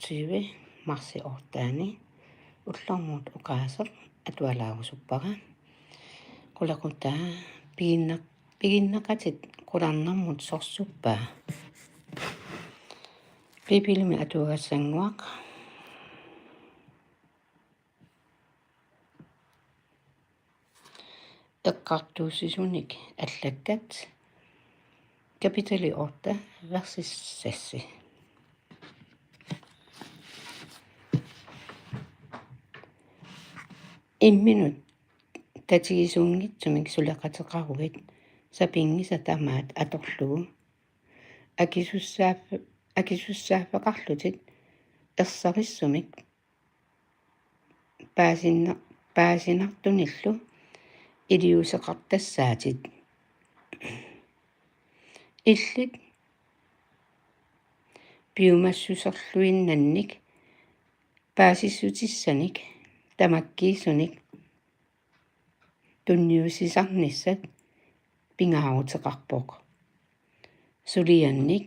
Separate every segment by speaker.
Speaker 1: 21 marsi ortaani ullormuut uqaasaq atualaarusuppara qulaqutaa piginnaqatit qularnermut sorsuppaa pipilimi atuagassanguaq eqqartuussisunik allakkat kapitali 8 versis 6 imminut tatigisuungitsumik suleqateqarugit sapingisatamaat atorlugu akisussaaffaqarlutit erserissumik paasinartunillu iliuseqartassaatit illit piumassuserluinnannik paasissutissanik tamakkiisunik tunniusisarnissat pingaaruteqarpoq suliannik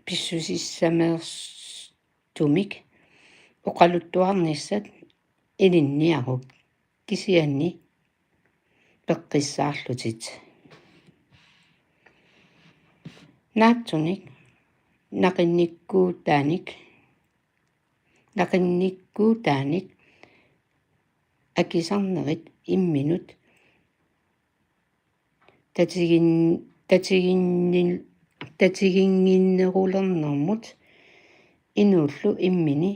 Speaker 1: pissusissameertumik oqaluttuarnissat ilinniaruk kisianni peqqissaarlutit naatsunik naqinnikkuutaanik akisarnerit imminut tatiginginnerulernermut inuullu immini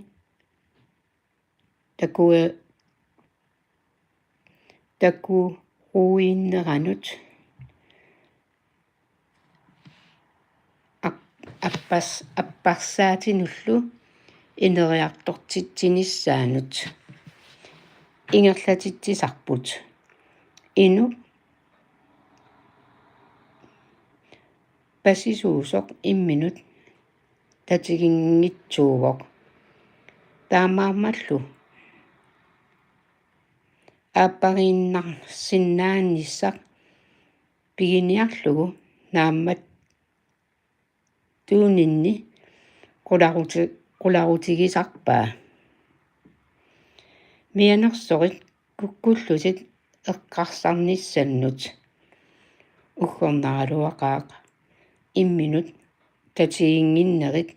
Speaker 1: takuruinneranut аппарсаатинуллу инериартортитсинissaanут ингерлатитсисарпут ину пассисуусоқ имминут татигингитсуугоқ таамаамаллу ааппарииннарсиннаанниссақ пигиниарлугу нааммат туунинни qularutigисарпаа мианерсорит куккуллутит эққарсарниссаннут уггорнаралуақаақ имминут татигингиннерит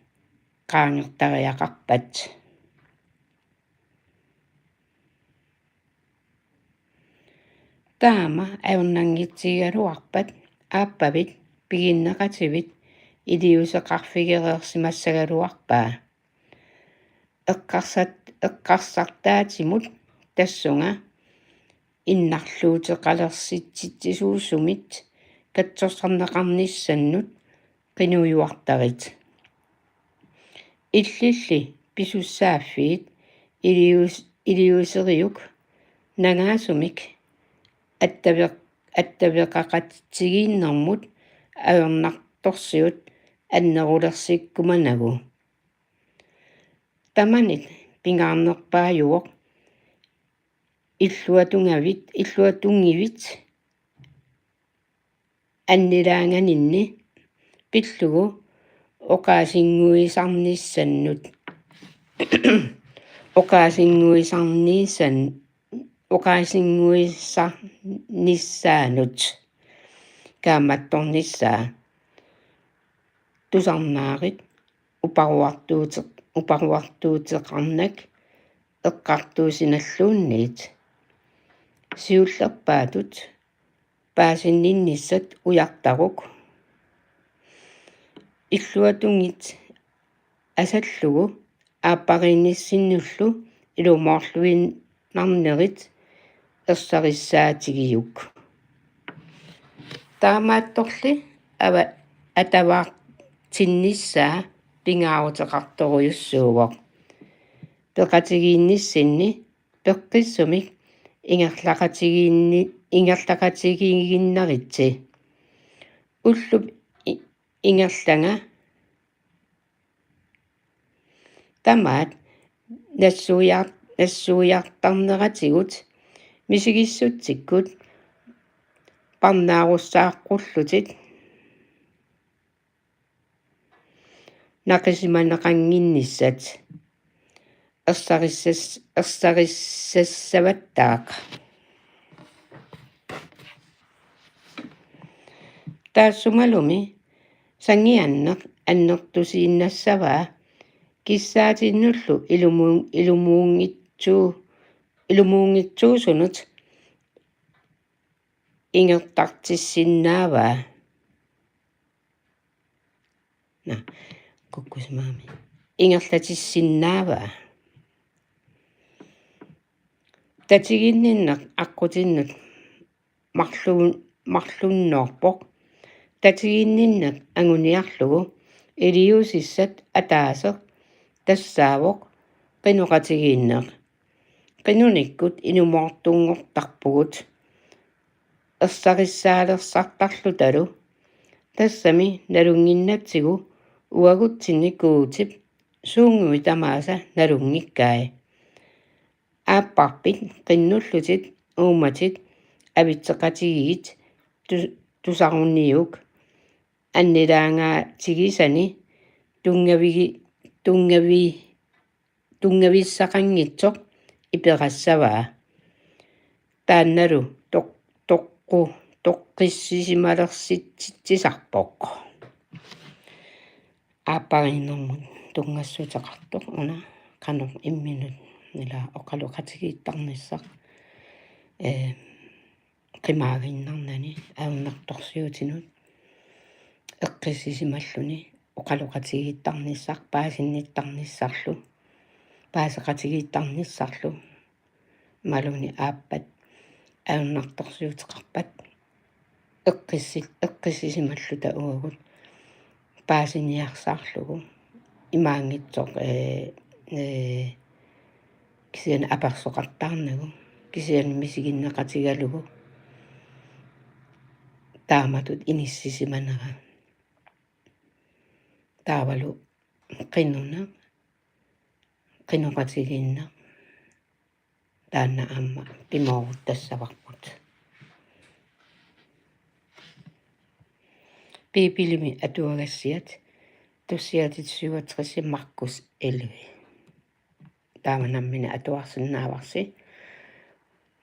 Speaker 1: qaangертариақарпат таама аернангитсигалуарпат ааппавит пигиннеқативит илиусеқарфигереерсимассагалуарпаа эққарсартаатимут тассунга иннарлуутеқалерситситсуусумит катсорсарнеқарниссаннут қинуюартарит иллилли писуссааффиит илиусериук нагаасумик аттавеқақатсигииннэрмут аернарторсиут аннерулерсиккуманагу таманит пингаарнерпаажуоқ иллуатунгивит аннилаанганинни пиллугу оқаасингуисарниссаннут оқаасингуисарниссаанут кааматторнissaa тусарнаарит упаруартуутеқарнак эққартуусиналлуунниит сиуллерпаатут паасиннинниссат уяртарук иллуатунгит асаллугу ааппариниссиннуллу илумоорлуиннарнерит ерсариссаатигиюк таамаатторли ава атаваартиннissaa пингаарутеқарторуйуссуугоқ пеқатигиинниссинни пеққиссумик ингерлақатигииннаритси уллуп ингерланга тамаат нассуиартарнератигут мисигиссутсиккут парнааруссааққуллутит naqisimanaqanginnissat ersarissassavattaaq taassumalumi sangianneq annertusiinnassavaa kissaatinullu ilumuungitsuusunut ingertartissinnaavaa kukkusmaami ingerlatissinnaavaa tatiginninneq aqqutinnut marlunnoorpoq tatiginninneq anguniarlugu iliusissat ataaseq тассаавоқ қинуқатигииннеқ қинуниккут инумоортунгортарпугут ерсариссаалерсартарлу талу тассами налунгиннатсигу уагутсинникуутип суунгуи тамааса налунгиккай ааппарпит қиннуллутит ууматит авитсеқатигиит тусарунниук аннилаангаа тигисани тунгависсақангитсоқ иперассаваа таанналу тоққиссисималерситсисарпоқ ааппариннэрмут тунгассутеқартоқ уна канеқ имминут нила оқалуқатигииттарниссақ қимаагиннарнани ауннарторсиутинут эққиссисималлуни оқалуқатигииттарниссақ паасинниттарниссарлу паасеқатигииттарниссарлу малуни ааппат ауннарторсиутеқарпат эққиссисималлу таугут паасиниарсаарлугу имаангитсоқ кисиан аперсоқартаарнагу кисиан мисигиннеқатигалугу тааматут иниссисиманера таавалу қиннуна қинуқатигинна таанна амма пимоорут тассаварпут пипилими атуагассиат туссиатит 67 Маркус 11 тааманаммина атуарсиннааварси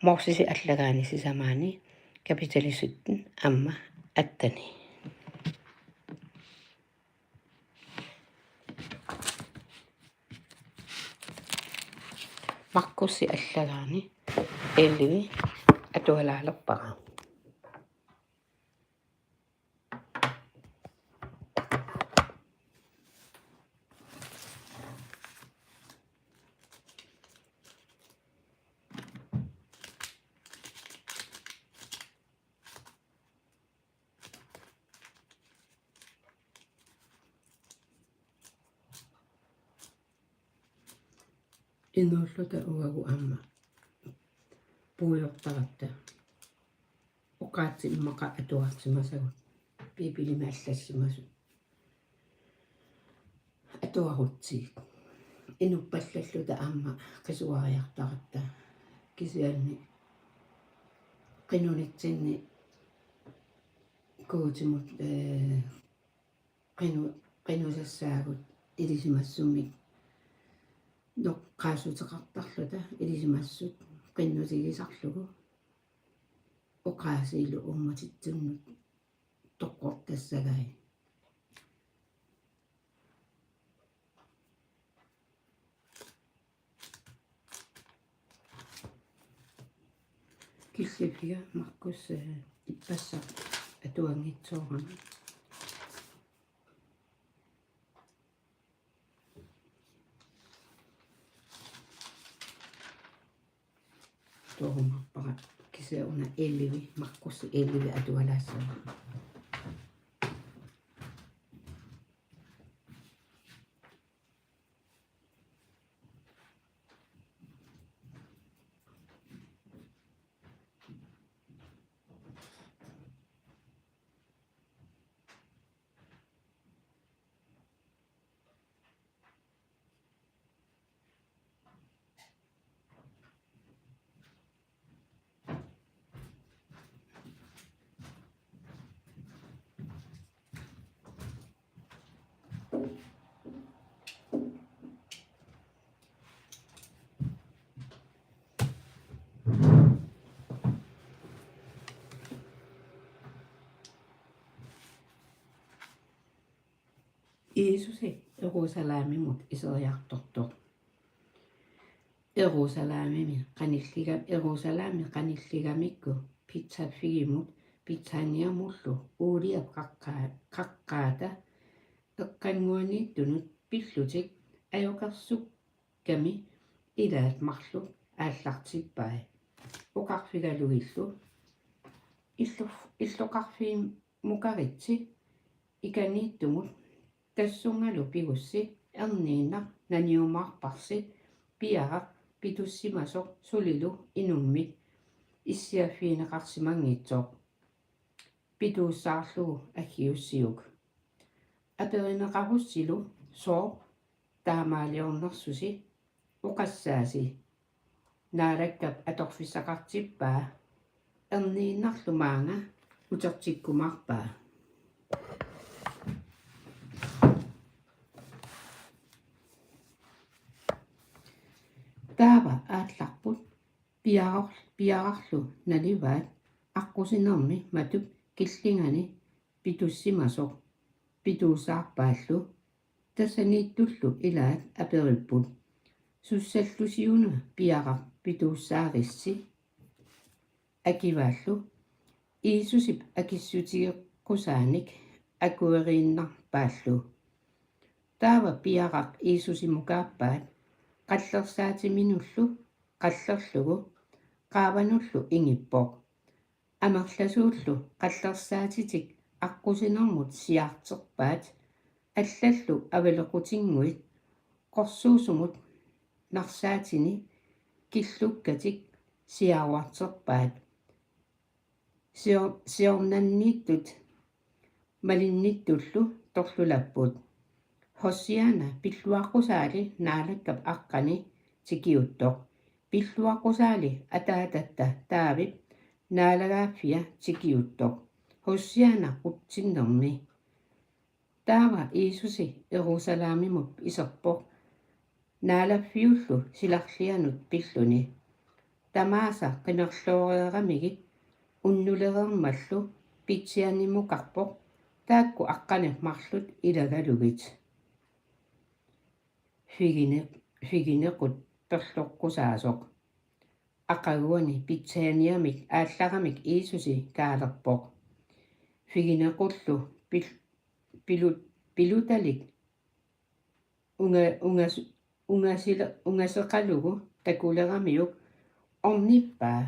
Speaker 1: морсиси аллагаани сисамаани капиталисуттен амма аттани Markusi аллагаани 11 атуалаалерпара инууллута угагу амма пуйортарата оқаатсиммақа атуартимасагут пипилима аллассимасу атуарутсиит инуппаллаллута амма қисуариартарата кисианни қинунитсинни куутимут қинусассаагут илисимассумик ноққаасутеқартарлута илисимассут қиннутигисарлугу оқаасиилу умматитсуннут тоққортассагай киссипига Маркус иппассаа атуангитсоорама тоормарпара кисеуна 11 Маркус 11 атуалаассаа Jeesusi Jerusalemimut iseriartortoq Jerusalemi qanilligamikku pizzaffigimut pizzaniamullu uuliap qaqqaata eqqanguaniittunut pillutik ajoqersukkami ilaat marlu aallartippai uqarfigalugillu illuqarfiim mukaritsi ikaniittumut tassungalu pigussi erniinaq naniumaarparsi piaraq pitussimasoq sulilu inummit issiaffiineqarsimangitsoq pituussaarlugu aggiussiuk aperineqarussilu soo taamaaliornersusi uqassaasi naalakkap atorfissaqartippaa erniinnarlumaanga utertikkumarpaa taava aatlarput piararlu nalivaat аққусинерми матук киллингани питуссимасоқ питуусаарпааллу тассанииттуллу илаат апериппут суссаллусиуна пиарар питууссааристи акивааллу иисусип акиссутигеққусааник акуерииннарпааллу таава пиарaq иисусимукааппаат қаллерсаатиминуллу қаллерлугу qaavaнуллу ингиппоқ амерласууллу қаллерсаатитик аққусинермут сиаартерпаат аллаллу авелеқутингуит қорсуусумут нарсаатини киллуккатик сиаруартерпаат сиорнаннииттут малинниттуллу торлулаппут хоссиана пиллуаққусаали наалаккап аққани тикиуттоқ пиллуаққусаали атаататта таавип наалагааффиа тикиуттоқ хоссиана қутсиннерми таава иисуси Ерусалемимуп исерпоқ наалаффиуллу силарлианут пиллуни тамааса қимерлоориерамигит уннулерермаллу питсианимукарпоқ таакку аққани марлут илагалугит фигинеқут перлоққусаасоқ ақагуани питсааниамик аалларамик иисуси каалерпоқ фигинеқуллу пилуталик унгасеқалугу такулерамиук орниппаа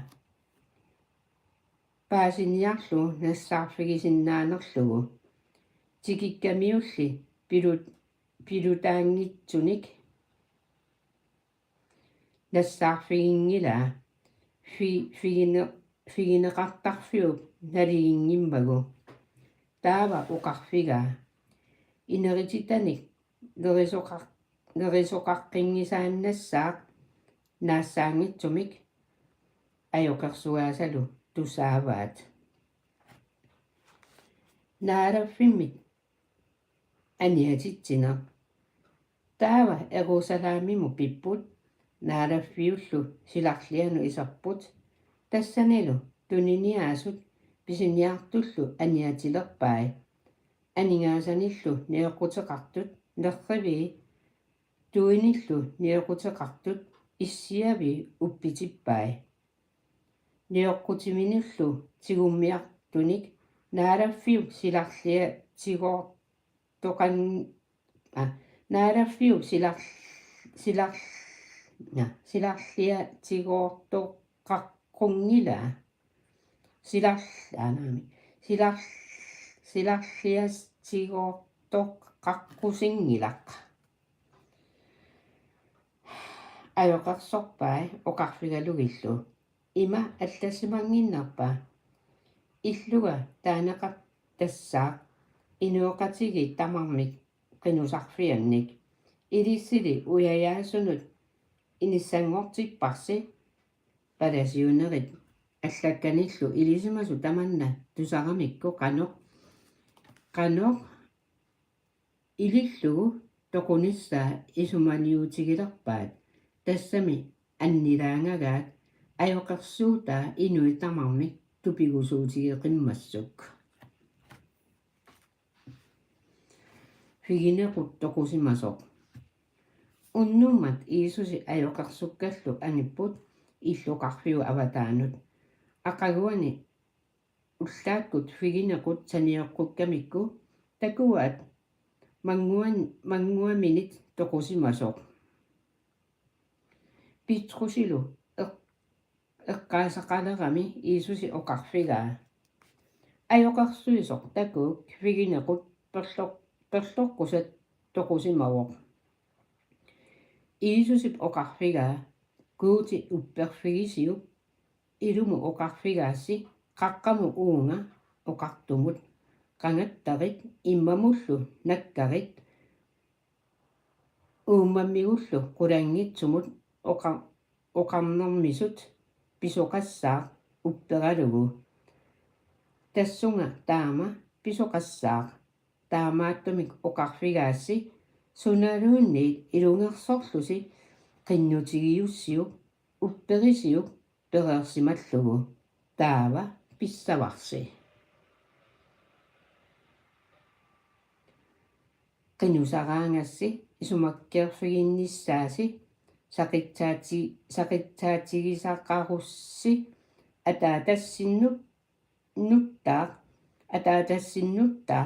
Speaker 1: паасиниарлу нассаарфигисиннаанерлугу тикиккамиулли пилутаангитсуник нассаарфигингила фигинеқартарфиуп налигингиммагу таава уқарфига инерититаник нерисоқаққингисааннассаақ наассаангитсумик аёқерсуаасалу тусааваат наараффиммит аниатитсина таава Ерусалемиму пиппут наараффиуллу силарлиану исерпут тассанилу туниниаасут писиниартуллу аниатилерпай анингаасаниллу неоқутеқартут нерриви туиниллу неоқутеқартут иссиави уппитиппай неоққутиминиллу тигуммиартуник наараффиук силарлиа тигоортоқан наараффиук силарлиа тигоортоққарқунгила силарлиас тигоортоққарқусингилақ аёқарсорпай оқарфигалугиллу има аллассимангиннарпа иллуга таанеқар тассаа инуоқатиги тамармик qinusarfiannik ilissili uyayasunut inissanngortipparsi palasiunerit аллакканиллу илисимасу таманна тусарамикку qanoq илиллугу тоқуниссаа исумалиутигилерпаат тассами аннилаангагаат аёқерсуутаа инуитамармик тупигусуутигеқиммассук фигинеқут тоқусимасоқ уннуммат Иисуси аёқарсуккаллу аниппут иллуқарфиу аватаанут ақагуани уллааккут фигинеқут саниоққуккамикку такуаат мангуаминит тоқусимасоқ питрусилу эққаасақалерами Иисуси оқарфигаа аёқарсуисоқ такук фигинеқут перлоққусат тоқусимавоқ Иисусип оқарфигаа куути упперфигисиу илуму оқарфигаасси қаққаму уунга оқартумут қангаттарит иммамуллу наккарит ууммаммигуллу қулангитсумут оқарнэрмисут писоқассаа уппералугу тассунга таама писоқассаа таамааттумик оқарфигаасси суналуунниит илунгерсорлуси qinнутигиуссиу упперисиу перерсималлугу таава писсаварси qinusaraangassi исумаккерфигинниссааси сақитсаатигисаққарусси атаатассиннуттаа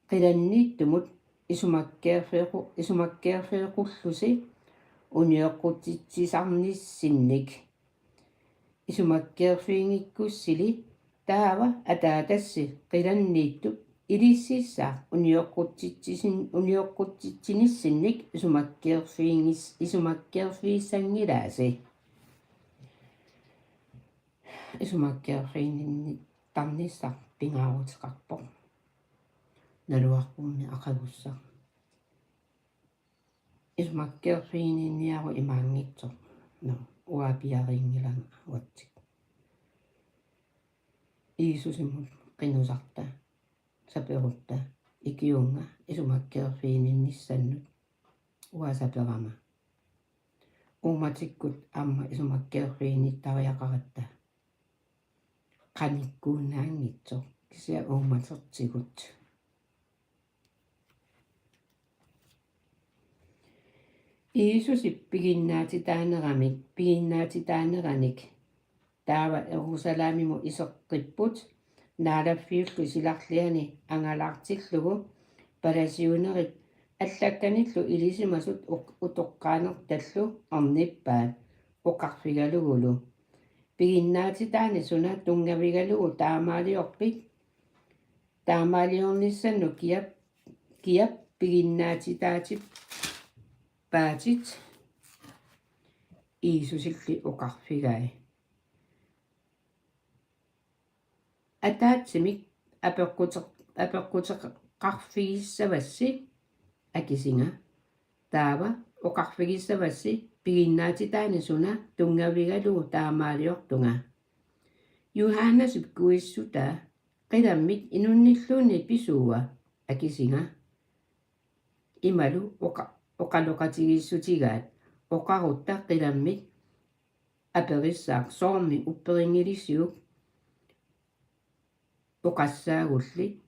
Speaker 1: qilаннииттумут исумаккерфеқуллуси униоққутитсисарниссинник исумаккерфиингиккуссили таава атаатасси qilаннииттуп илиссиссаа униоққутитсиниссинник исумаккерфииссангилааси исумаккерфиининни тарниссар пингаарутеқарпо налуарпумми ақагуссаа исумаккерфиининниару имаангитсо но уапиарингилан уатсик Иисусимут qinusarta саперутта икиунга исумаккерфиининниссаннут уасаперама уматиккут амма исумаккерфииниттариақаратта qanikkuunaangitso кися ууматертигут Иисуси пигиннаатитаанераник таава Ерусалимиму исеққиппут наалаффиуллу силарлиани ангалаартиллугу паласиунерит аллакканиллу илисимасут утоққаанерталлу арниппаат оқарфигалугулу пигиннаатитаани суна тунгавигалугу таамаалиорпит таамаалиорниссанну киап пигиннаатитаатип паатит Иисусилли оқарфигай атаатсимик апеққутеқарфигиссавасси акисинга таава оқарфигиссавасси пигиннаатитаани суна тунгавигалугу таамаалиортунга Юханнасип куиссута қиламмит инунниллууни писуува акисинга ималу оқалоқатигиссутигаат оқарутта қиламмит апериссаақ соорми упперингилиссиук оқассаагулли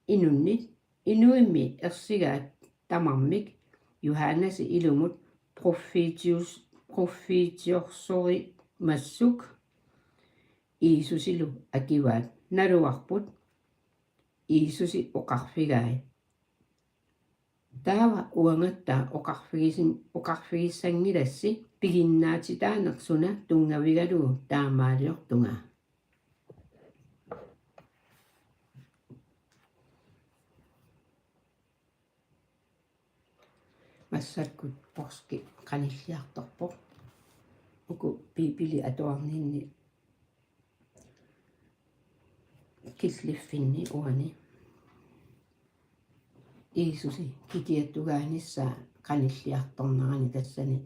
Speaker 1: инуннит инуимми ерсигаат тамармик Юханнаси илумут проффитиорсори массук Иисусилу акиваат налуарпут Иисуси оқарфигай таава уангаттаа оқарфигиссангиласси пигиннаатитаанерсуна тунгавигалугу таамаалиортунга массаккут порски qanilliartorpo uku piipili atuarniinni killiffinni uani Иисуси китиаттугааnissaa qanilliartornerani тассани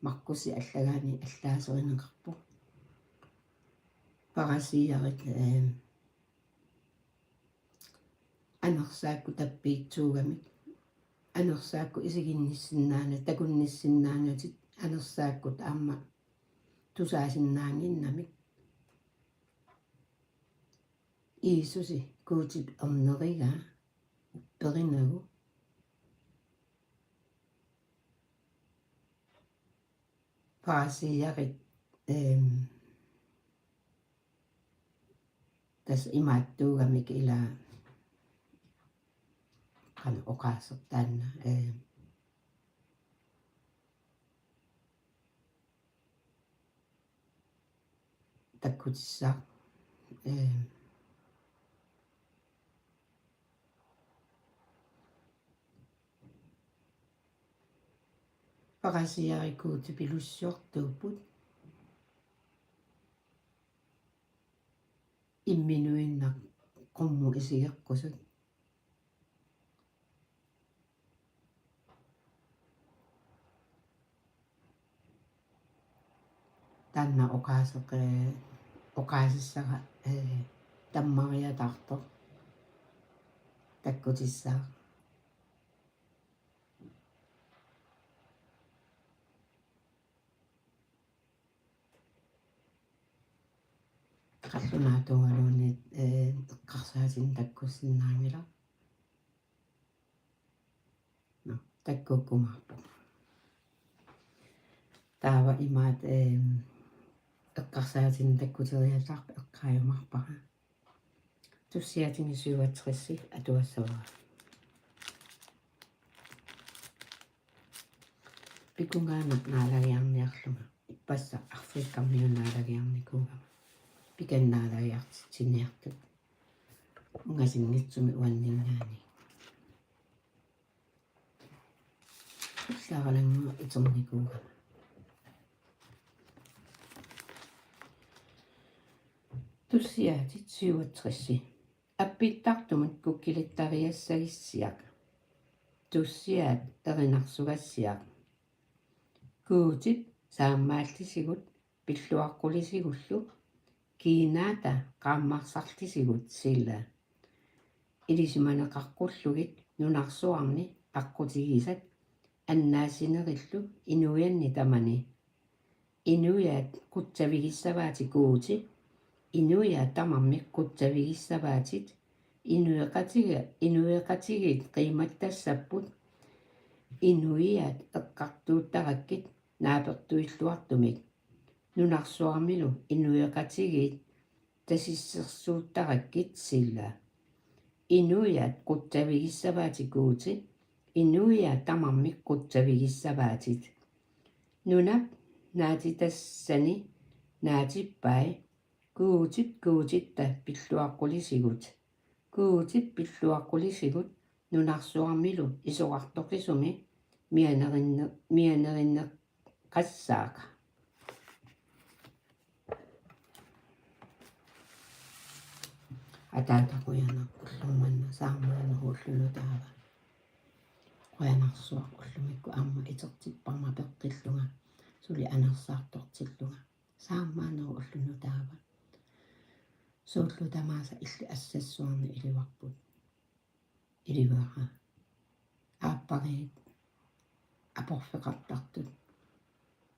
Speaker 1: маркуси аллагаани аллаасеринеқарпу парасиарит анерсаакку таппиитсуугамик анерсаакку исигинниссиннаана такунниссиннаанутит анерсааккут аама тусаасиннаангиннамик Иисуси куутип орнерига перинагу Parasiarit tas imaattuugamik ila kan oqaassertaanna takkutissaq parasiarikuuti pilussuartuuput imminuinnaq qummu isigeqqusut tanna oqaasissara tammariataartoq takkutissaq qallunaatugaluunit eqqarsaasin takkussinnaangila no takkukkumarpu taava imaat eqqarsaasin takkuteriallaarpa eqqaajumarpara tussiatini 67 atuassavara pikungaana naalagiarniarlunga ipпassa Afrikkammiunnaalagiarnikuuga pikannaalagiartitsiniartut ungasinngitsumi uanningaani ussaagalangua iternikuuga tussiaatit 67 appittartumut kukkilittariassagиssiaq tussiaat erinarsugassiaq kuutit saammaallisigut pilluaqqulisikullu kiinaata qaammarsarlisigut silla ilisimaneqarqullugit nunarsuarni aqqutigisat annaassinerillu inuianni tamani inuiaat qutsavigissavaati kuuti inuiaat tamarmiq qutsavigissavaatit inueqatigit qiimattassapпут inuiaat eqqartuuttarakkit naapertuilluartumik nunarsuarmilu inueqatigit tasissersuuttarakkit silla inuiaat qutsavigissavaati kuuti inuiaat tamarmiq qutsavigissavaatit nunap naatitassani naatippai kuutitta pilluaqqulisigut kuutit pilluaqqulisigut nunarsuarmilu isoqartoqisumi mianerinne qassaaqa ataataquyanaqullumanna saamaaneruullunu taava quyanarsuaqqullumikku amma itertipparma peqqillunga suli anersaartortillunga saamaaneruullunu taava suullu tamaasa illi assassuarni ilivarput ilivera aappariit aporfeqartartut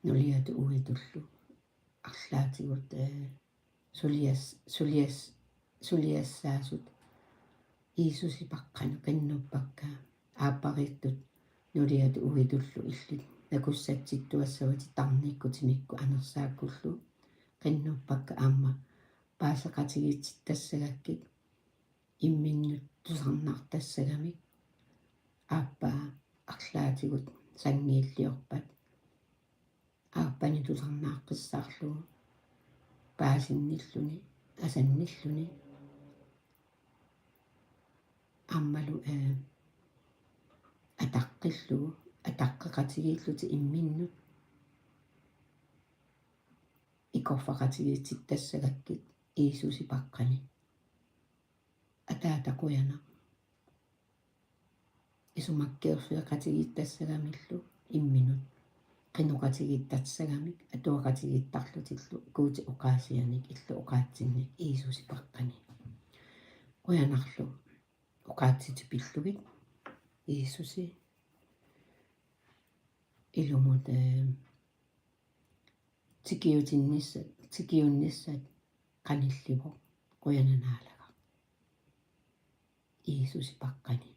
Speaker 1: nuliatu uitullu арлаатигут сулиассаасут иисусипаққану қиннуппакка ааппариттут нулиату уитуллу иллит накуссатситтуассавати тарниккутимикку анерсааккуллу қиннуппакка аама паасеқатигитситтассагаккит имминнут тусарнаартассагамик ааппаа арлаатигут сангииллиорпат ааппани тусарнааққиссаарлугу паасинниллуни асанниллуни аммалу атаққиллугу атаққеқатигииллути имминнут икорфақатигитситтассагаккит иисусипаққани атаатақуяна исумаккеерфиақатигиттассагамиллу имминут qinoqatigittatsagamik atuaqatigittarlutилlu kuuti oqaasianik illu oqaatsinnik iisusipaqqani quyanarlu oqaatsitipillugit iisusi ilumut tikiunnissat qanillivo quyananaalaga iisusipaqqani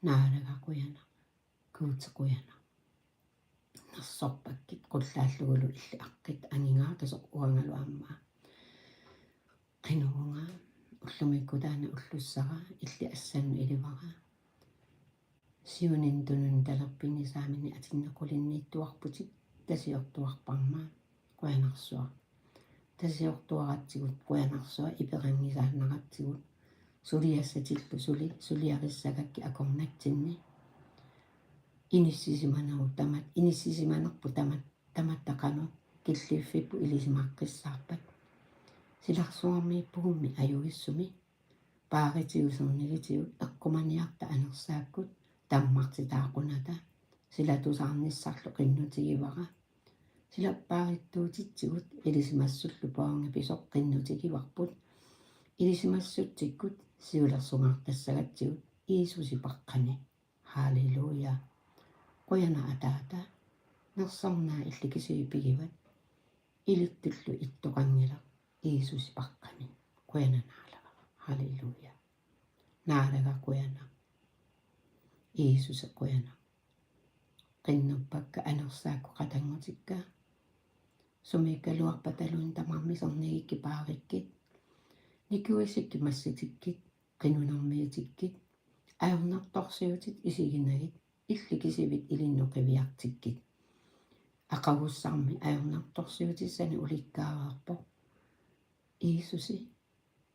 Speaker 1: naalaga quyana kuuti quyana Nersorpakkit qullaallugulu illi aqqit angingaa tasoq uangalu ammaa qinurunga ullumikku taana ullussara illi assannu ilivara siunin tunun talerpini saamini atinnequlinniittuarputik tasiortuarparmaa quyanarsuar tasiortuaratsigut quyanarsuа ipeqangisaannaqatsigut suliassatillu suliarissagakki akornatsinni inissisimanaru inississimanerpu tamattaqanu killiiffippu ilisimaqqissaarpat silarsuarmiippugummi ajugissumi paaritiusernigitigут eqqumaniarta anersaakkut tammartitaaqunata silatusaarnissarlu qinnutigivara silappaarittutitsigut ilisimassullu paunga pisoq qinnutigivarput ilisimassuttikkut siulersungaartassagatsigut iisusipaqqani halleluja qoyana ataata nersornaa illikisuipigivat ilittullu ittoqangila iisusipaqqani qoyana naalaga halleluja naalaga qoyana iisuse qoyana qinnuppakka anersaakku qatangutikka sumikkaluarpatalun tamarmisornigikki paarikkit nikuissikki massitikkit qinunermiutikkit ajornartorsiutit isiginagit illikisivit ilinnoqiviartikkit aqagussarmi ajornartorsiutissani ulikkaavaarpo iisusi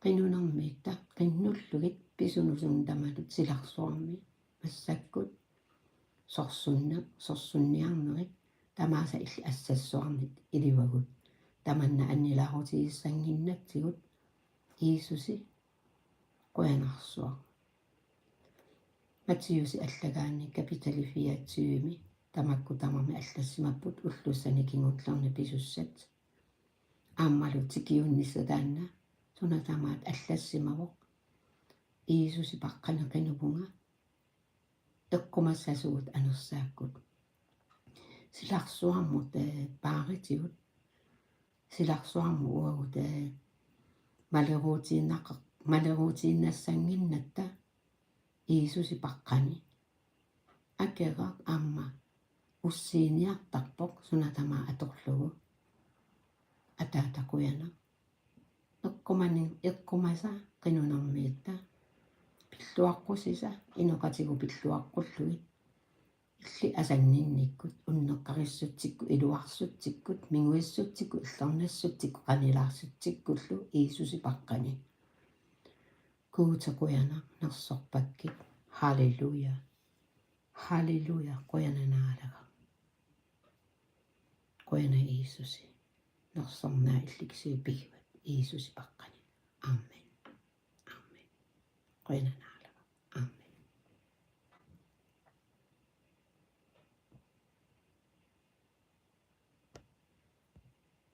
Speaker 1: qinunermiitta qinnullugit pisunusun tamalut silarsuarmi massakkut sorsunniarnerit tamaasa illi assassuarnit ilivagut tamanna annilaarutigissannginnatsigut iisusi qoyanarsuar Mattiusi allagaanni kapitali 24 tamakku tamami allassimapput ullussani kingutlarni pisussat aammalu tikiunnissataanna sunatamaat allassimavoq iisusi paqqaneqinupunga eqqumassasugut anersaakkut silarsuarmut paaritigut silarsuarmu uagut maleruutiinnassanginnatta iisusi paqqani akera amma ussiiniartarpoq sunatamaa atorlugu ataataquyana eqqumasa qinunermiitta pilluaqqusisa inoqatigu pilluaqqullugi illi asanginnikkut unneqqarissutsikku iluarsuttikkut minguissutsikku illernassutsikku qanilaarsutsikkullu iisusi paqqani kuutequyana nersorpakkit halleluja halleluja qoyana naalaga qoyana iisusi nersornaa illikisuipigivat iisusi paqqani amen qoyana